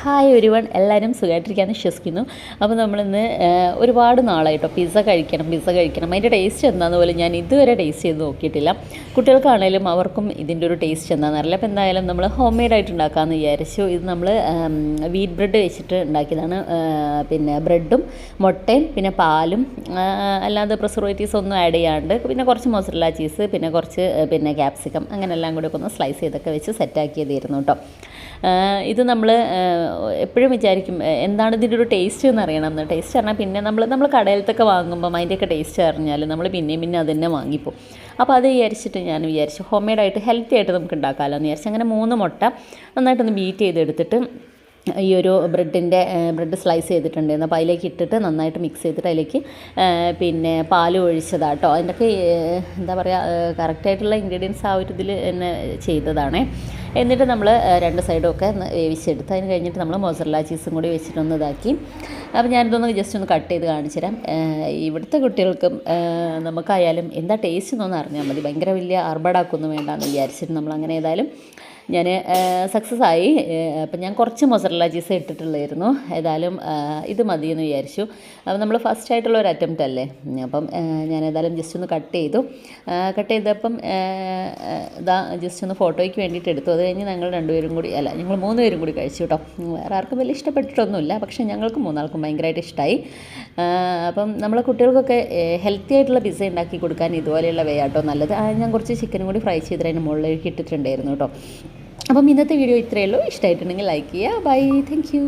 Hi ഒരുവൺ, എല്ലാവരും സുഖമായിട്ടിരിക്കാമെന്ന് വിശ്വസിക്കുന്നു. അപ്പോൾ നമ്മളിന്ന് ഒരുപാട് നാളായിട്ടോ പിസ്സ കഴിക്കണം അതിൻ്റെ ടേസ്റ്റ് എന്താണെന്ന് പോലും ഞാൻ ഇതുവരെ ടേസ്റ്റ് ചെയ്ത് നോക്കിയിട്ടില്ല. കുട്ടികൾക്കാണേലും അവർക്കും ഇതിൻ്റെ ഒരു ടേസ്റ്റ് എന്താണെന്ന് അറിയില്ല. അപ്പോൾ എന്തായാലും നമ്മൾ ഹോം മെയ്ഡായിട്ട് ഉണ്ടാക്കാമെന്ന് വിചാരിച്ചു. ഇത് നമ്മൾ വീറ്റ് ബ്രെഡ് വെച്ചിട്ട് ഉണ്ടാക്കിയതാണ്. പിന്നെ ബ്രെഡും മുട്ടയും പിന്നെ പാലും അല്ലാതെ പ്രിസർവേറ്റീവ്സ് ഒന്നും ആഡ് ചെയ്യാണ്ട് പിന്നെ കുറച്ച് മൊസറല്ല ചീസ് പിന്നെ കുറച്ച് പിന്നെ ക്യാപ്സിക്കം അങ്ങനെ എല്ലാം കൂടി ഒക്കെ ഒന്ന് സ്ലൈസ് ചെയ്തൊക്കെ വെച്ച് സെറ്റാക്കിയതായിരുന്നു കേട്ടോ. ഇത് നമ്മൾ എപ്പോഴും വിചാരിക്കും എന്താണ് ഇതിൻ്റെ ഒരു ടേസ്റ്റ് എന്ന് അറിയണം എന്ന്. ടേസ്റ്റ് പറഞ്ഞാൽ പിന്നെ നമ്മൾ കടയിലത്തൊക്കെ വാങ്ങുമ്പം അതിൻ്റെയൊക്കെ ടേസ്റ്റ് അറിഞ്ഞാൽ നമ്മൾ പിന്നെ അത് തന്നെ വാങ്ങിപ്പോവും. അപ്പോൾ അത് വിചാരിച്ചിട്ട് ഞാൻ വിചാരിച്ചു ഹോം മെയ്ഡായിട്ട് ഹെൽത്തി ആയിട്ട് നമുക്ക് ഉണ്ടാക്കാമല്ലോ എന്ന് വിചാരിച്ചു. അങ്ങനെ 3 മുട്ട നന്നായിട്ടൊന്ന് ബീറ്റ് ചെയ്തെടുത്തിട്ട് ഈ ഒരു ബ്രെഡ് സ്ലൈസ് ചെയ്തിട്ടുണ്ടായിരുന്നു. അപ്പോൾ അതിലേക്ക് ഇട്ടിട്ട് നന്നായിട്ട് മിക്സ് ചെയ്തിട്ട് അതിലേക്ക് പിന്നെ പാൽ ഒഴിച്ചതാട്ടോ. അതിൻ്റെയൊക്കെ എന്താ പറയുക കറക്റ്റായിട്ടുള്ള ഇൻഗ്രീഡിയൻസ് ആ ഒരു ഇതിൽ തന്നെ ചെയ്തതാണ്. എന്നിട്ട് നമ്മൾ 2 സൈഡും ഒക്കെ വേവിച്ചെടുത്ത് അതിന് കഴിഞ്ഞിട്ട് നമ്മൾ മൊസറല്ല ചീസും കൂടി വെച്ചിട്ടൊന്ന് ഇതാക്കി. അപ്പോൾ ഞാനിതൊന്ന് ജസ്റ്റ് ഒന്ന് കട്ട് ചെയ്ത് കാണിച്ചു തരാം. ഇവിടുത്തെ കുട്ടികൾക്കും നമുക്കായാലും എന്താ ടേസ്റ്റ് എന്നൊന്ന് അറിഞ്ഞാൽ മതി. ഭയങ്കര വലിയ ആർഭാടാക്കൊന്നും വേണ്ടാന്ന് വിചാരിച്ചിട്ട് നമ്മളങ്ങനെ ഏതായാലും ഞാൻ സക്സസ് ആയി. അപ്പം ഞാൻ കുറച്ച് മൊസറല്ല ചീസ് ഇട്ടിട്ടുള്ളായിരുന്നു. ഏതായാലും ഇത് മതിയെന്ന് വിചാരിച്ചു. അപ്പം നമ്മൾ ഫസ്റ്റ് ആയിട്ടുള്ള ഒരു അറ്റംപ്റ്റ് അല്ലേ. അപ്പം ഞാൻ ഏതായാലും ജസ്റ്റ് ഒന്ന് കട്ട് ചെയ്തപ്പം ഇതാ ജസ്റ്റ് ഒന്ന് ഫോട്ടോയ്ക്ക് വേണ്ടിയിട്ട് എടുത്തു. അത് കഴിഞ്ഞ് ഞങ്ങൾ 3 പേരും കൂടി കഴിച്ചു കേട്ടോ. വേറെ ആർക്കും വലിയ ഇഷ്ടപ്പെട്ടിട്ടൊന്നുമില്ല, പക്ഷേ ഞങ്ങൾക്ക് 3 ആൾക്കും ഭയങ്കരമായിട്ട് ഇഷ്ടമായി. അപ്പം നമ്മളെ കുട്ടികൾക്കൊക്കെ ഹെൽത്തി ആയിട്ടുള്ള പിസ്സ ഉണ്ടാക്കി കൊടുക്കാൻ ഇതുപോലെയുള്ള വേ ആട്ടോ നല്ലത്. ഞാൻ കുറച്ച് ചിക്കനും കൂടി ഫ്രൈ ചെയ്തിട്ട് അതിന് മുകളിലേക്ക് ഇട്ടിട്ടുണ്ടായിരുന്നു കേട്ടോ. അപ്പം ഇന്നത്തെ വീഡിയോ ഇത്രയേ ഉള്ളൂ. ഇഷ്ടമായിട്ടുണ്ടെങ്കിൽ ലൈക്ക് ചെയ്യുക. Bye, thank U.